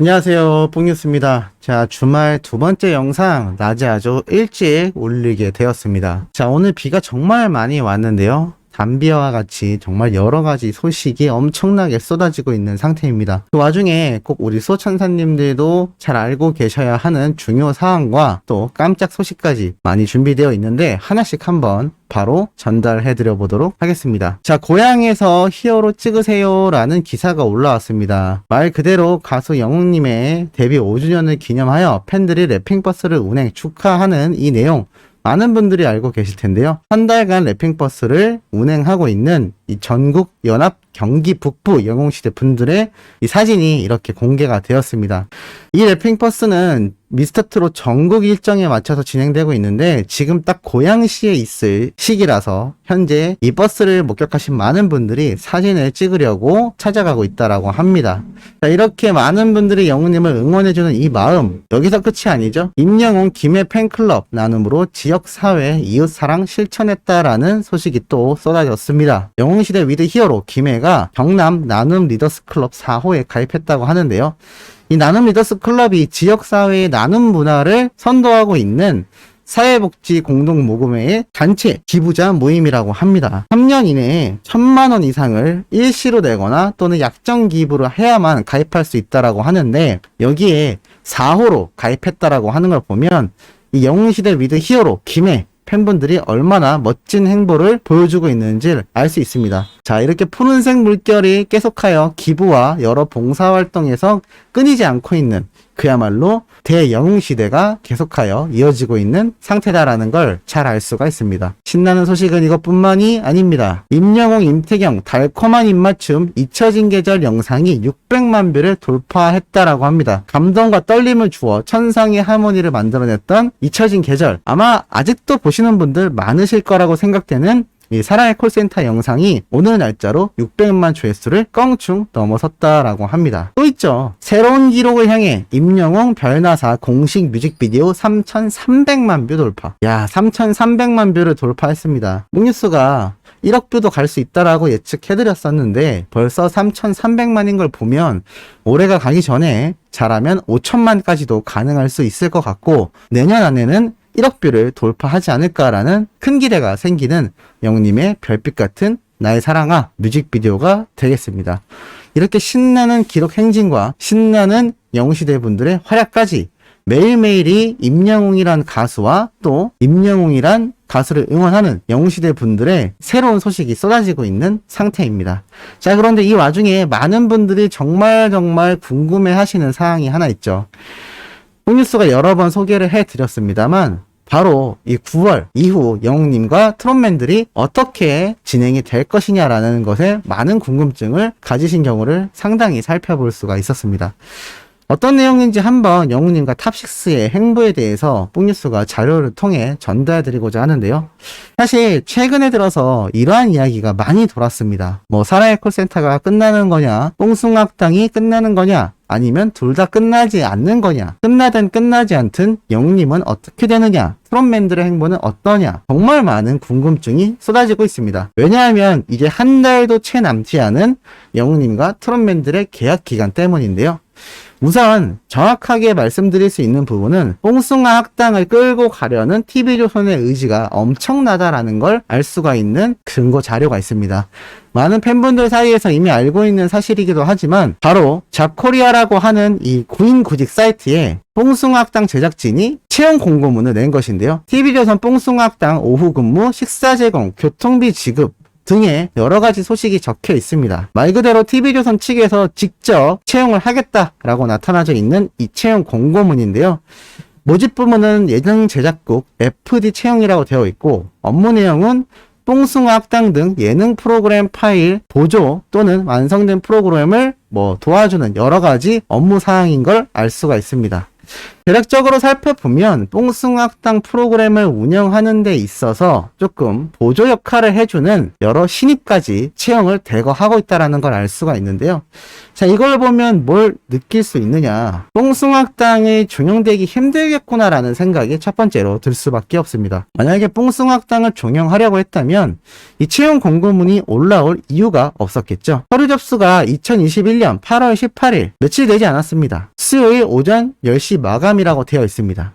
안녕하세요, 뽕뉴스입니다. 자, 주말 두 번째 영상 낮에 아주 일찍 올리게 되었습니다. 자, 오늘 비가 정말 많이 왔는데요. 단비와 같이 정말 여러가지 소식이 엄청나게 쏟아지고 있는 상태입니다. 그 와중에 꼭 우리 수호천사님들도 잘 알고 계셔야 하는 중요 사항과 또 깜짝 소식까지 많이 준비되어 있는데 하나씩 한번 바로 전달해 드려 보도록 하겠습니다. 자, 고향에서 히어로 찍으세요 라는 기사가 올라왔습니다. 말 그대로 가수 영웅님의 데뷔 5주년을 기념하여 팬들이 랩핑버스를 운행 축하하는 이 내용, 많은 분들이 알고 계실 텐데요. 한 달간 랩핑버스를 운행하고 있는 이 전국 연합 경기 북부 영웅시대 분들의 이 사진이 이렇게 공개가 되었습니다. 이 랩핑버스는 미스터트롯 전국 일정에 맞춰서 진행되고 있는데 지금 딱 고양시에 있을 시기라서 현재 이 버스를 목격하신 많은 분들이 사진을 찍으려고 찾아가고 있다라고 합니다. 자, 이렇게 많은 분들이 영웅님을 응원해주는 이 마음, 여기서 끝이 아니죠. 임영웅 김해 팬클럽 나눔으로 지역사회 이웃사랑 실천했다라는 소식이 또 쏟아졌습니다. 영웅시대 위드 히어로 김해가 경남 나눔 리더스 클럽 4호에 가입했다고 하는데요. 이 나눔 리더스 클럽이 지역사회의 나눔 문화를 선도하고 있는 사회복지 공동모금회의 단체 기부자 모임이라고 합니다. 3년 이내에 1,000만원 이상을 일시로 내거나 또는 약정 기부를 해야만 가입할 수 있다라고 하는데 여기에 4호로 가입했다라고 하는 걸 보면 이 영웅시대 위드 히어로 김해 팬분들이 얼마나 멋진 행보를 보여주고 있는지를 알 수 있습니다. 자, 이렇게 푸른색 물결이 계속하여 기부와 여러 봉사활동에서 끊이지 않고 있는 그야말로 대영웅시대가 계속하여 이어지고 있는 상태다라는 걸 잘 알 수가 있습니다. 신나는 소식은 이것뿐만이 아닙니다. 임영웅, 임태경 달콤한 입맞춤 잊혀진 계절 영상이 600만 뷰를 돌파했다라고 합니다. 감동과 떨림을 주어 천상의 하모니를 만들어냈던 잊혀진 계절, 아마 아직도 보시는 분들 많으실 거라고 생각되는 이 사랑의 콜센터 영상이 오늘 날짜로 600만 조회수를 껑충 넘어섰다라고 합니다. 또 있죠. 새로운 기록을 향해 임영웅 별나사 공식 뮤직비디오 3,300만 뷰 돌파. 야, 3,300만 뷰를 돌파했습니다. 몽뉴스가 1억 뷰도 갈 수 있다라고 예측해드렸었는데 벌써 3,300만인 걸 보면 올해가 가기 전에 잘하면 5천만까지도 가능할 수 있을 것 같고 내년 안에는 1억 뷰를 돌파하지 않을까라는 큰 기대가 생기는 영웅님의 별빛 같은 나의 사랑아 뮤직비디오가 되겠습니다. 이렇게 신나는 기록 행진과 신나는 영웅시대 분들의 활약까지 매일매일이 임영웅이란 가수와 또 임영웅이란 가수를 응원하는 영웅시대 분들의 새로운 소식이 쏟아지고 있는 상태입니다. 자, 그런데 이 와중에 많은 분들이 정말 궁금해 하시는 사항이 하나 있죠. 뽕뉴스가 여러 번 소개를 해드렸습니다만 바로 이 9월 이후 영웅님과 트롯맨들이 어떻게 진행이 될 것이냐라는 것에 많은 궁금증을 가지신 경우를 상당히 살펴볼 수가 있었습니다. 어떤 내용인지 한번 영웅님과 탑6의 행보에 대해서 뽕뉴스가 자료를 통해 전달해드리고자 하는데요. 사실 최근에 들어서 이러한 이야기가 많이 돌았습니다. 뭐 사랑의 콜센터가 끝나는 거냐, 뽕숭악당이 끝나는 거냐, 아니면 둘 다 끝나지 않는 거냐, 끝나든 끝나지 않든 영웅님은 어떻게 되느냐, 트롯맨들의 행보는 어떠냐, 정말 많은 궁금증이 쏟아지고 있습니다. 왜냐하면 이제 한 달도 채 남지 않은 영웅님과 트롯맨들의 계약 기간 때문인데요. 우선 정확하게 말씀드릴 수 있는 부분은 뽕숭아 학당을 끌고 가려는 TV조선의 의지가 엄청나다라는 걸 알 수가 있는 근거 자료가 있습니다. 많은 팬분들 사이에서 이미 알고 있는 사실이기도 하지만 바로 잡코리아라고 하는 이 구인구직 사이트에 뽕숭아 학당 제작진이 채용 공고문을 낸 것인데요. TV조선 뽕숭아 학당 오후 근무, 식사 제공, 교통비 지급 등의 여러가지 소식이 적혀 있습니다. 말 그대로 TV조선 측에서 직접 채용을 하겠다라고 나타나져 있는 이 채용 공고문인데요. 모집 부문은 예능 제작국 FD 채용이라고 되어 있고 업무 내용은 뽕숭아 학당 등 예능 프로그램 파일 보조 또는 완성된 프로그램을 도와주는 여러가지 업무 사항인 걸 알 수가 있습니다. 대략적으로 살펴보면 뽕숭악당 프로그램을 운영하는 데 있어서 조금 보조 역할을 해주는 여러 신입까지 채용을 대거하고 있다는 걸 알 수가 있는데요. 자, 이걸 보면 뭘 느낄 수 있느냐. 뽕숭악당이 종영되기 힘들겠구나라는 생각이 첫 번째로 들 수밖에 없습니다. 만약에 뽕숭악당을 종영하려고 했다면 이 채용 공고문이 올라올 이유가 없었겠죠. 서류 접수가 2021년 8월 18일, 며칠 되지 않았습니다. 수요일 오전 10시 마감이라고 되어 있습니다.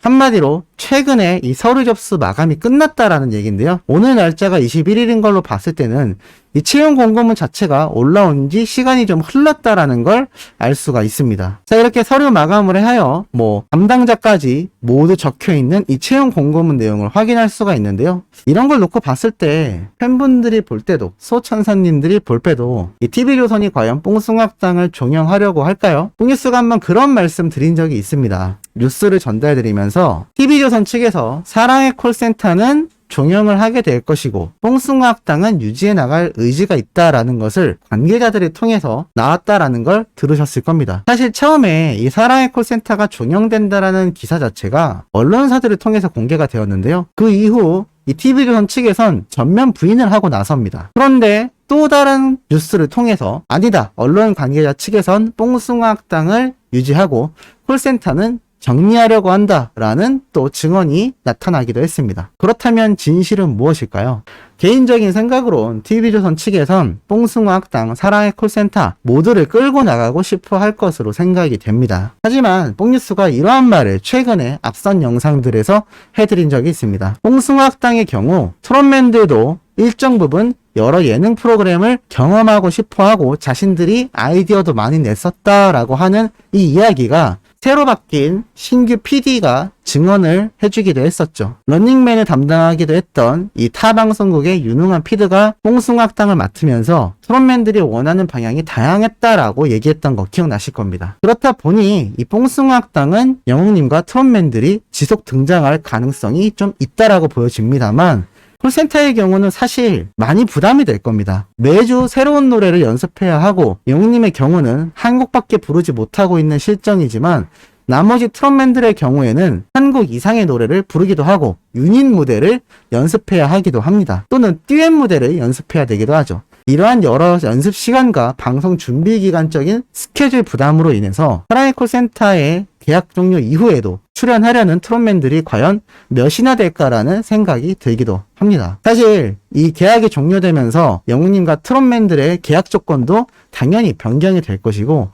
한마디로 최근에 이 서류 접수 마감이 끝났다라는 얘기인데요. 오늘 날짜가 21일인 걸로 봤을 때는 이 채용 공고문 자체가 올라온 지 시간이 좀 흘렀다라는 걸 알 수가 있습니다. 자, 이렇게 서류 마감을 하여 담당자까지 모두 적혀 있는 이 채용 공고문 내용을 확인할 수가 있는데요. 이런 걸 놓고 봤을 때 팬분들이 볼 때도, 소천사님들이 볼 때도 이 TV조선이 과연 뽕숭악당을 종영하려고 할까요? 뽕뉴스가 한번 그런 말씀 드린 적이 있습니다. 뉴스를 전달드리면서 TV조선 측에서 사랑의 콜센터는 종영을 하게 될 것이고 뽕숭아학당은 유지해 나갈 의지가 있다라는 것을 관계자들을 통해서 나왔다라는 걸 들으셨을 겁니다. 사실 처음에 이 사랑의 콜센터가 종영된다라는 기사 자체가 언론사들을 통해서 공개가 되었는데요. 그 이후 이 TV조선 측에선 전면 부인을 하고 나섭니다. 그런데 또 다른 뉴스를 통해서 아니다, 언론 관계자 측에선 뽕숭아학당을 유지하고 콜센터는 정리하려고 한다라는 또 증언이 나타나기도 했습니다. 그렇다면 진실은 무엇일까요? 개인적인 생각으론 TV조선 측에선 뽕숭아학당, 사랑의 콜센터 모두를 끌고 나가고 싶어 할 것으로 생각이 됩니다. 하지만 뽕뉴스가 이러한 말을 최근에 앞선 영상들에서 해드린 적이 있습니다. 뽕숭아학당의 경우 트롯맨들도 일정 부분 여러 예능 프로그램을 경험하고 싶어하고 자신들이 아이디어도 많이 냈었다라고 하는 이 이야기가 새로 바뀐 신규 PD가 증언을 해주기도 했었죠. 런닝맨을 담당하기도 했던 이 타 방송국의 유능한 PD가 뽕숭아학당을 맡으면서 트롯맨들이 원하는 방향이 다양했다라고 얘기했던 거 기억나실 겁니다. 그렇다 보니 이 뽕숭아학당은 영웅님과 트롯맨들이 지속 등장할 가능성이 좀 있다라고 보여집니다만 콜센터의 경우는 사실 많이 부담이 될 겁니다. 매주 새로운 노래를 연습해야 하고 영웅님의 경우는 한 곡밖에 부르지 못하고 있는 실정이지만 나머지 트롯맨들의 경우에는 한 곡 이상의 노래를 부르기도 하고 유닛 무대를 연습해야 하기도 합니다. 또는 듀엣 무대를 연습해야 되기도 하죠. 이러한 여러 연습 시간과 방송 준비 기간적인 스케줄 부담으로 인해서 사랑의 콜센터의 계약 종료 이후에도 출연하려는 트롯맨들이 과연 몇이나 될까라는 생각이 들기도 합니다. 사실 이 계약이 종료되면서 영웅님과 트롯맨들의 계약 조건도 당연히 변경이 될 것이고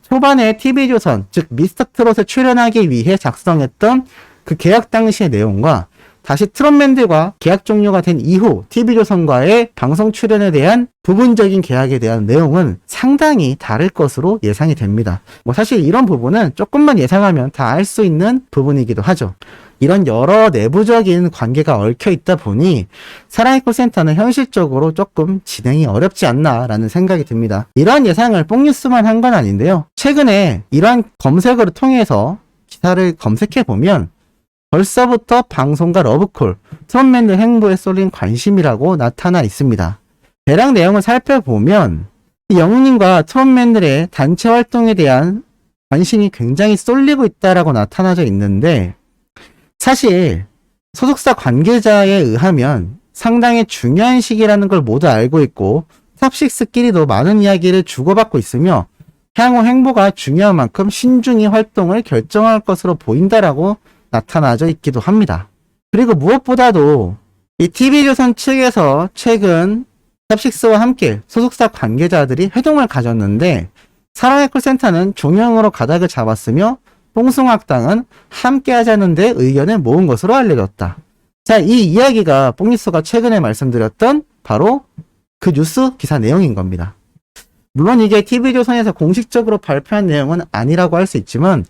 초반에 TV조선, 즉 미스터트롯에 출연하기 위해 작성했던 그 계약 당시의 내용과 다시 트롯맨들과 계약 종료가 된 이후 TV조선과의 방송 출연에 대한 부분적인 계약에 대한 내용은 상당히 다를 것으로 예상이 됩니다. 사실 이런 부분은 조금만 예상하면 다 알 수 있는 부분이기도 하죠. 이런 여러 내부적인 관계가 얽혀 있다 보니 사랑의 콜센터는 현실적으로 조금 진행이 어렵지 않나라는 생각이 듭니다. 이러한 예상을 뽕뉴스만 한 건 아닌데요. 최근에 이러한 검색어를 통해서 기사를 검색해보면 벌써부터 방송과 러브콜, 트롯맨들 행보에 쏠린 관심이라고 나타나 있습니다. 대략 내용을 살펴보면 영웅님과 트롯맨들의 단체 활동에 대한 관심이 굉장히 쏠리고 있다라고 나타나져 있는데 사실 소속사 관계자에 의하면 상당히 중요한 시기라는 걸 모두 알고 있고 탑6끼리도 많은 이야기를 주고받고 있으며 향후 행보가 중요한 만큼 신중히 활동을 결정할 것으로 보인다라고 나타나져 있기도 합니다. 그리고 무엇보다도 이 TV조선 측에서 최근 탑6와 함께 소속사 관계자들이 회동을 가졌는데 사랑의 콜센터는 종영으로 가닥을 잡았으며 뽕숭아학당은 함께 하자는데 의견을 모은 것으로 알려졌다. 자, 이 이야기가 뽕뉴스가 최근에 말씀드렸던 바로 그 뉴스 기사 내용인 겁니다. 물론 이게 TV조선에서 공식적으로 발표한 내용은 아니라고 할 수 있지만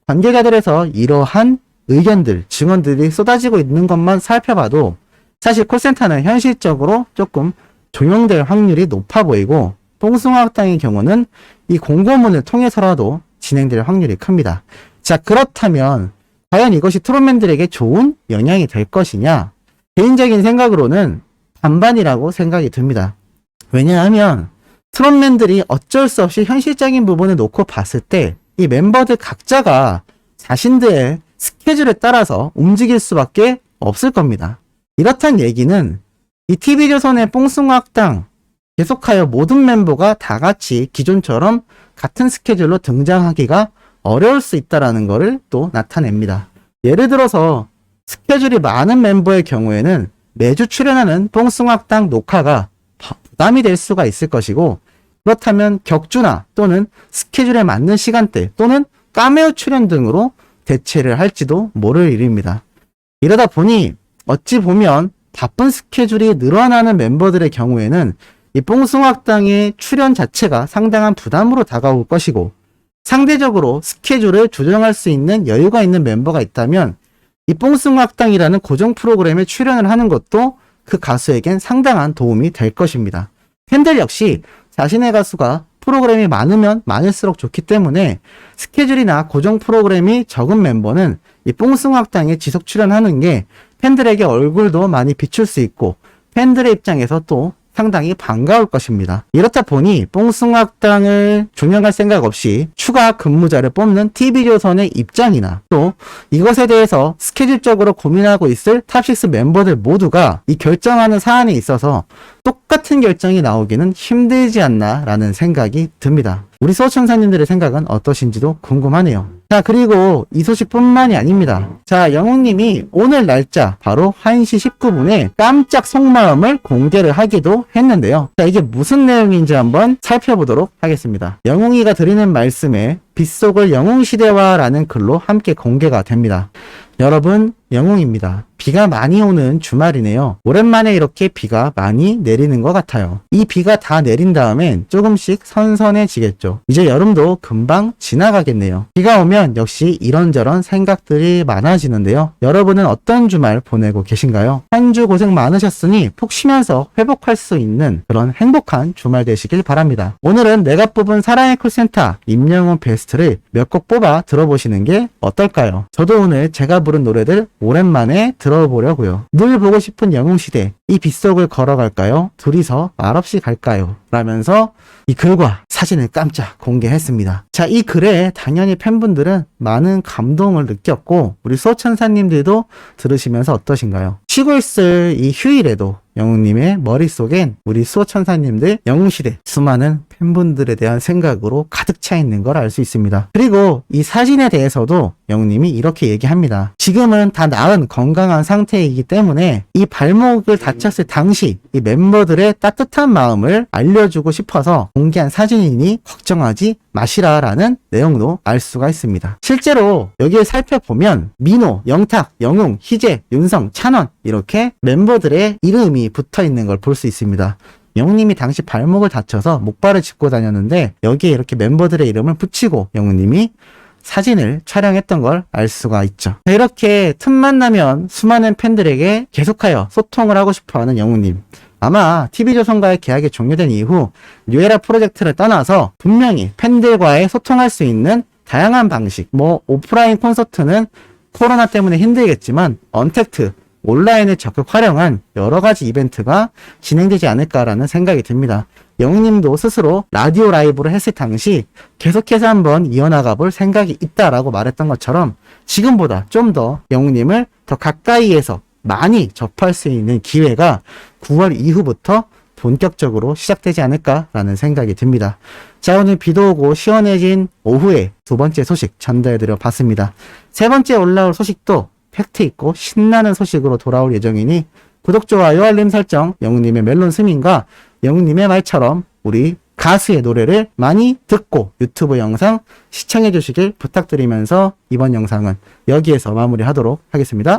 관계자들에서 이러한 의견들, 증언들이 쏟아지고 있는 것만 살펴봐도 사실 콜센터는 현실적으로 조금 종영될 확률이 높아 보이고 뽕숭아학당의 경우는 이 공고문을 통해서라도 진행될 확률이 큽니다. 자, 그렇다면 과연 이것이 트롯맨들에게 좋은 영향이 될 것이냐? 개인적인 생각으로는 반반이라고 생각이 듭니다. 왜냐하면 트롯맨들이 어쩔 수 없이 현실적인 부분을 놓고 봤을 때 이 멤버들 각자가 자신들의 스케줄에 따라서 움직일 수밖에 없을 겁니다. 이렇단 얘기는 이 TV조선의 뽕숭아학당 계속하여 모든 멤버가 다 같이 기존처럼 같은 스케줄로 등장하기가 어려울 수 있다는 것을 또 나타냅니다. 예를 들어서 스케줄이 많은 멤버의 경우에는 매주 출연하는 뽕숭아학당 녹화가 부담이 될 수가 있을 것이고, 그렇다면 격주나 또는 스케줄에 맞는 시간대 또는 카메오 출연 등으로 대체를 할지도 모를 일입니다. 이러다 보니 어찌 보면 바쁜 스케줄이 늘어나는 멤버들의 경우에는 이 뽕숭아학당의 출연 자체가 상당한 부담으로 다가올 것이고, 상대적으로 스케줄을 조정할 수 있는 여유가 있는 멤버가 있다면 이 뽕숭아학당이라는 고정 프로그램에 출연을 하는 것도 그 가수에겐 상당한 도움이 될 것입니다. 팬들 역시 자신의 가수가 프로그램이 많으면 많을수록 좋기 때문에 스케줄이나 고정 프로그램이 적은 멤버는 이 뽕숭아학당에 지속 출연하는 게 팬들에게 얼굴도 많이 비출 수 있고 팬들의 입장에서 또 상당히 반가울 것입니다. 이렇다 보니 뽕숭아학당을 종영할 생각 없이 추가 근무자를 뽑는 TV조선의 입장이나 또 이것에 대해서 스케줄적으로 고민하고 있을 탑6 멤버들 모두가 이 결정하는 사안에 있어서 똑같은 결정이 나오기는 힘들지 않나 라는 생각이 듭니다. 우리 수호천사님들의 생각은 어떠신지도 궁금하네요. 자, 그리고 이 소식뿐만이 아닙니다. 자, 영웅님이 오늘 날짜 바로 1시 19분에 깜짝 속마음을 공개를 하기도 했는데요. 자, 이게 무슨 내용인지 한번 살펴보도록 하겠습니다. 영웅이가 드리는 말씀에 빗속을 영웅시대화라는 글로 함께 공개가 됩니다. 여러분, 영웅입니다. 비가 많이 오는 주말이네요. 오랜만에 이렇게 비가 많이 내리는 것 같아요. 이 비가 다 내린 다음엔 조금씩 선선해지겠죠. 이제 여름도 금방 지나가겠네요. 비가 오면 역시 이런저런 생각들이 많아지는데요. 여러분은 어떤 주말 보내고 계신가요? 한 주 고생 많으셨으니 푹 쉬면서 회복할 수 있는 그런 행복한 주말 되시길 바랍니다. 오늘은 내가 뽑은 사랑의 콜센터 임영웅 베스트를 몇 곡 뽑아 들어보시는 게 어떨까요? 저도 오늘 제가 부른 노래들 오랜만에 들어보려고요. 늘 보고 싶은 영웅시대, 이 빗속을 걸어갈까요? 둘이서 말없이 갈까요? 라면서 이 글과 사진을 깜짝 공개했습니다. 자, 이 글에 당연히 팬분들은 많은 감동을 느꼈고 우리 수호천사님들도 들으시면서 어떠신가요? 쉬고 있을 이 휴일에도 영웅님의 머릿속엔 우리 수호천사님들 영웅시대 수많은 팬분들에 대한 생각으로 가득 차 있는 걸 알 수 있습니다. 그리고 이 사진에 대해서도 영웅님이 이렇게 얘기합니다. 지금은 다 나은 건강한 상태이기 때문에 이 발목을 다쳤을 당시 이 멤버들의 따뜻한 마음을 알려주고 싶어서 공개한 사진이니 걱정하지 마시라라는 내용도 알 수가 있습니다. 실제로 여기에 살펴보면 민호, 영탁, 영웅, 희재, 윤성, 찬원 이렇게 멤버들의 이름이 붙어 있는 걸 볼 수 있습니다. 영웅님이 당시 발목을 다쳐서 목발을 짚고 다녔는데 여기에 이렇게 멤버들의 이름을 붙이고 영웅님이 사진을 촬영했던 걸 알 수가 있죠. 이렇게 틈만 나면 수많은 팬들에게 계속하여 소통을 하고 싶어하는 영웅님. 아마 TV조선과의 계약이 종료된 이후 뉴에라 프로젝트를 떠나서 분명히 팬들과의 소통할 수 있는 다양한 방식, 오프라인 콘서트는 코로나 때문에 힘들겠지만 언택트, 온라인을 적극 활용한 여러 가지 이벤트가 진행되지 않을까라는 생각이 듭니다. 영웅님도 스스로 라디오 라이브를 했을 당시 계속해서 한번 이어나가 볼 생각이 있다라고 말했던 것처럼 지금보다 좀 더 영웅님을 더 가까이에서 많이 접할 수 있는 기회가 9월 이후부터 본격적으로 시작되지 않을까라는 생각이 듭니다. 자, 오늘 비도 오고 시원해진 오후에 두 번째 소식 전달해드려 봤습니다. 세 번째 올라올 소식도 팩트 있고 신나는 소식으로 돌아올 예정이니 구독, 좋아요, 알림 설정, 영웅님의 멜론 스밍과 영웅님의 말처럼 우리 가수의 노래를 많이 듣고 유튜브 영상 시청해 주시길 부탁드리면서 이번 영상은 여기에서 마무리하도록 하겠습니다.